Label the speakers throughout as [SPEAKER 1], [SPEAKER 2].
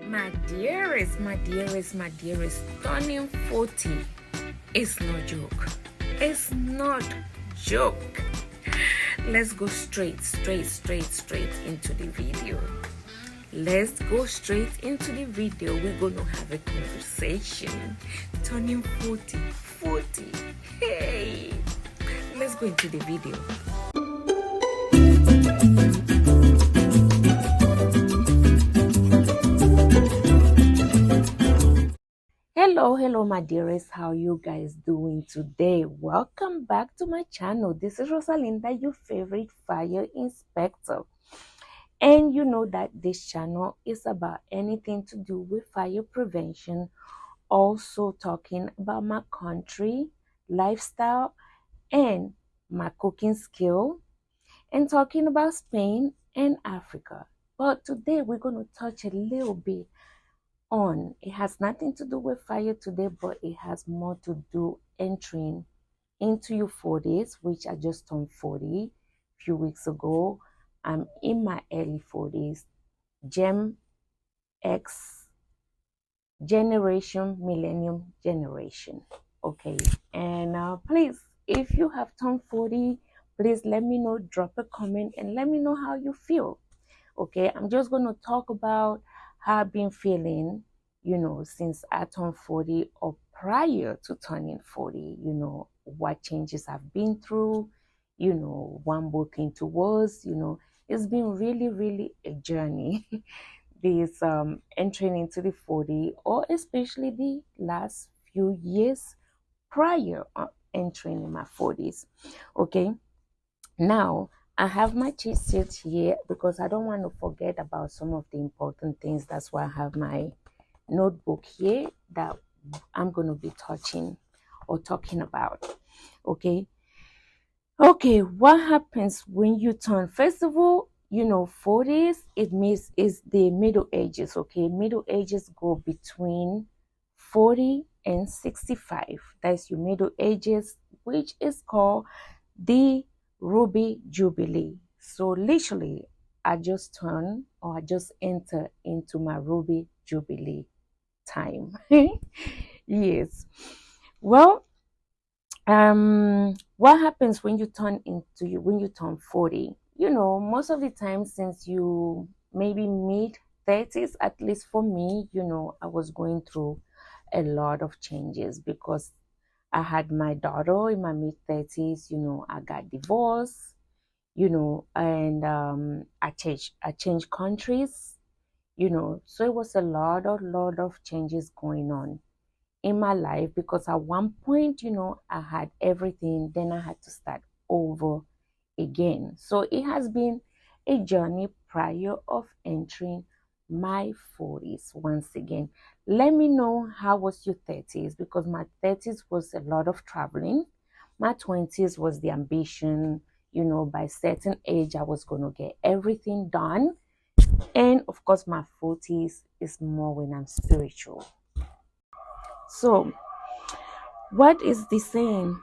[SPEAKER 1] My dearest, turning 40 is no joke. It's not joke. Let's go straight into the video. Let's go straight into the video. We're going to have a conversation. Turning 40. Hey, let's go into the video. Hello my dearest, how you guys doing today? Welcome back to my channel. This is Rosalinda, your favorite fire inspector, and you know that this channel is about anything to do with fire prevention, also talking about my country lifestyle and my cooking skill, and talking about Spain and Africa. But today we're going to touch a little bit on. It has nothing to do with fire today, but it has more to do entering into your 40s, which I just turned 40 a few weeks ago. I'm in my early 40s, Gen X generation, millennium generation. Okay, and please, if you have turned 40, please let me know, drop a comment and let me know how you feel. Okay, I'm just going to talk about how I've been feeling, since I turned 40 or prior to turning 40, what changes I've been through, what I'm working towards, it's been really a journey. This entering into the 40, or especially the last few years prior entering in my 40s. Okay, now I have my cheat sheet here because I don't want to forget about some of the important things. That's why I have my notebook here that I'm going to be touching or talking about. Okay, what happens when you turn? First of all, 40s, it means is the middle ages. Okay, middle ages go between 40 and 65. That's your middle ages, which is called the Ruby Jubilee. So literally, I just enter into my Ruby Jubilee time. Yes. Well, what happens when you turn 40? Most of the time, since you maybe mid 30s, at least for me, I was going through a lot of changes because I had my daughter in my mid 30s. I got divorced, and I changed countries, so it was a lot of changes going on in my life because at one point, I had everything, then I had to start over again. So it has been a journey prior of entering my 40s once again. Let me know how was your 30s, because my 30s was a lot of traveling. My 20s was the ambition, by certain age I was going to get everything done. And of course my 40s is more when I'm spiritual. So what is the saying?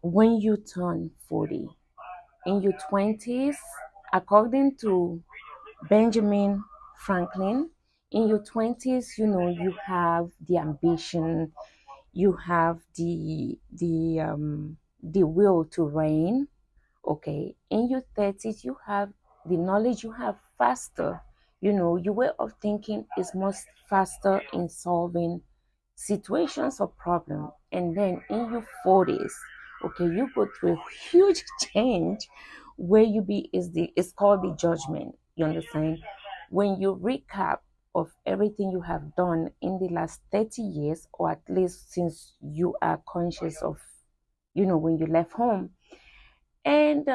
[SPEAKER 1] When you turn 40 in your 20s, according to Benjamin Franklin, in your 20s, you have the ambition, you have the will to reign. Okay, in your 30s, you have the knowledge, you have faster, your way of thinking is much faster in solving situations or problem. And then in your 40s, okay, you go through a huge change where it's called the judgment. You understand? When you recap of everything you have done in the last 30 years, or at least since you are conscious of, when you left home, and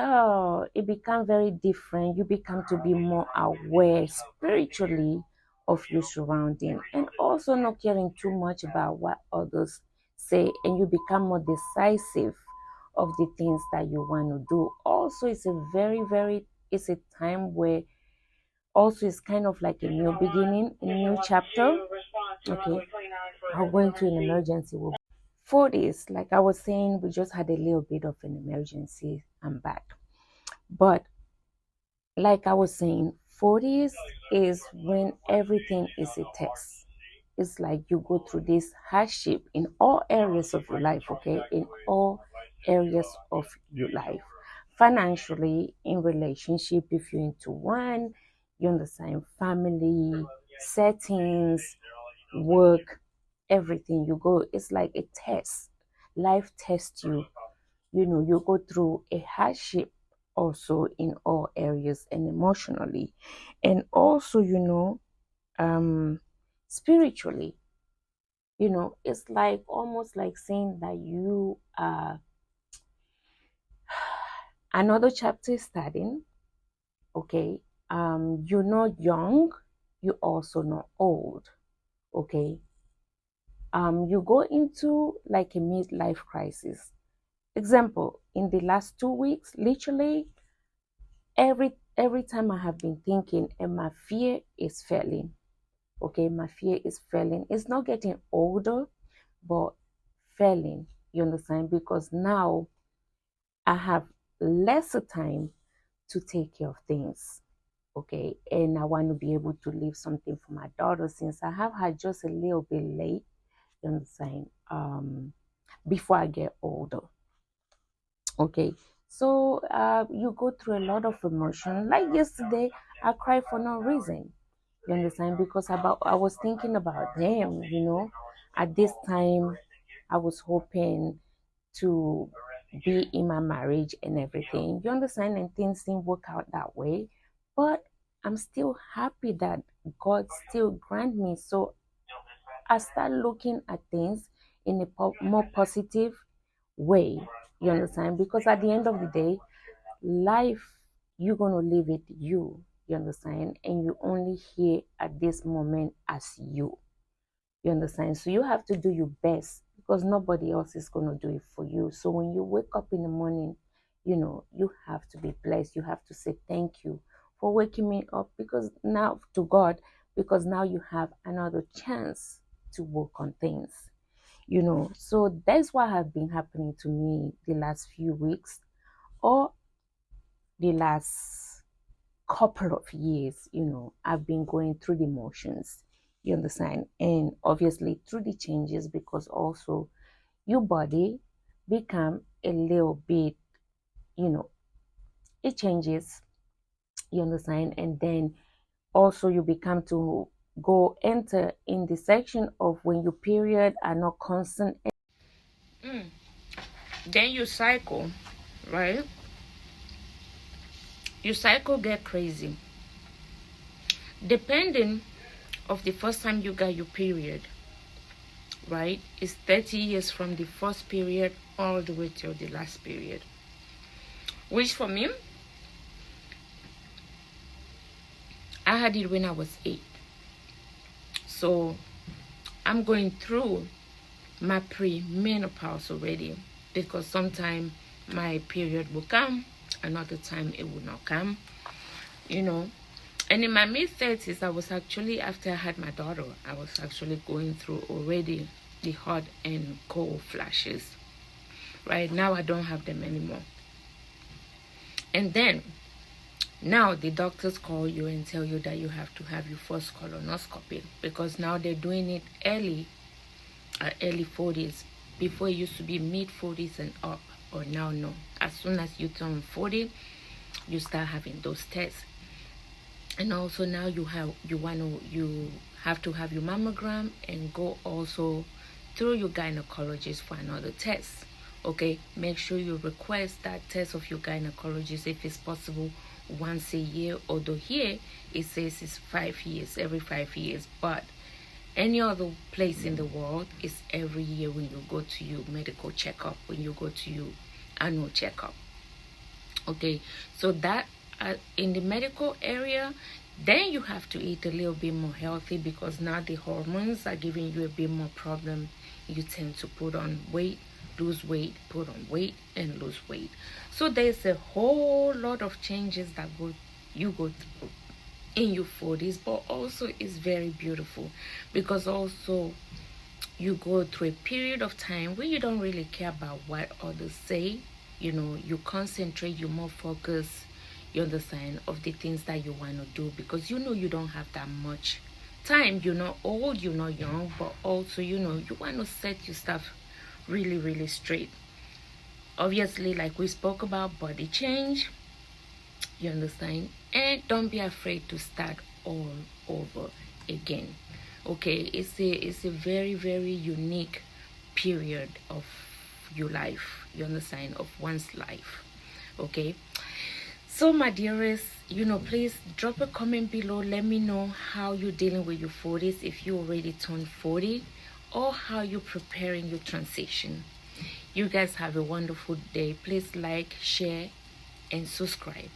[SPEAKER 1] it become very different. You become to be more aware spiritually of your surrounding, and also not caring too much about what others say, and you become more decisive of the things that you want to do. Also, it's a it's a time where also it's kind of like a new beginning, a new chapter. Okay, I'm going to an emergency. 40s, like I was saying, we just had a little bit of an emergency. I'm back. But like I was saying, 40s is when everything is a test. It's like you go through this hardship in all areas of your life, okay? In all areas of your life. Financially, in relationship, if you're into one, you understand, family, settings, work, everything you go, it's like a test. Life tests you. You go through a hardship also in all areas and emotionally. And also, spiritually, it's like almost like saying that you are another chapter is starting, okay? You're not young, you're also not old, okay? You go into like a midlife crisis. Example, in the last 2 weeks, literally every time I have been thinking, and my fear is failing. Okay, my fear is failing. It's not getting older, but failing. You understand? Because now I have lesser time to take care of things. Okay, and I want to be able to leave something for my daughter since I have her just a little bit late. You understand? Before I get older. Okay, so you go through a lot of emotion. Like yesterday, I cried for no reason. You understand? Because I was thinking about them. At this time, I was hoping to be in my marriage and everything. You understand? And things didn't work out that way, but I'm still happy that God still grant me. So I start looking at things in a more positive way. You understand? Because at the end of the day, life, you're going to live it you understand, and you only here at this moment as you understand. So you have to do your best because nobody else is going to do it for you. So when you wake up in the morning, you have to be blessed. You have to say thank you for waking me up, because now to God, because now you have another chance to work on things. So that's what have been happening to me the last few weeks, or the last couple of years. I've been going through the motions, you understand, and obviously through the changes, because also your body become a little bit, you know it changes, you understand, and then also you become to go enter in the section of when your period are not constant. Then you cycle, right? Your cycle get crazy depending of the first time you got your period, right? It's 30 years from the first period all the way till the last period, which for me, I had it when I was 8. So I'm going through my pre-menopause already, because sometimes my period will come, another time it will not come, you know. And in my mid-30s, I was actually, after I had my daughter, I was actually going through already the hot and cold flashes. Right now, I don't have them anymore. And then, now the doctors call you and tell you that you have to have your first colonoscopy, because now they're doing it early 40s. Before it used to be mid 40s and up, or now no. As soon as you turn 40, you start having those tests. And also now you have to have your mammogram and go also through your gynecologist for another test. Okay, make sure you request that test of your gynecologist if it's possible once a year, although here it says it's 5 years, every 5 years, but any other place in the world is every year when you go to your medical checkup, when you go to your annual checkup. Okay, so that in the medical area, then you have to eat a little bit more healthy, because now the hormones are giving you a bit more problem. You tend to put on weight, lose weight, put on weight, and lose weight. So there's a whole lot of changes that you go through in your 40s, but also it's very beautiful, because also you go through a period of time where you don't really care about what others say. You concentrate, you're more focused, you understand, of the things that you want to do, because you know you don't have that much time. You're not old, you're not young, but also, you know, you want to set your stuff really, really straight. Obviously, like we spoke about, body change, you understand, and don't be afraid to start all over again. Okay, it's a very, very unique period of your life, you understand, of one's life. Okay, so my dearest, you know, please drop a comment below. Let me know how you're dealing with your 40s, if you already turned 40, or how you're preparing your transition. You guys have a wonderful day. Please like, share, and subscribe.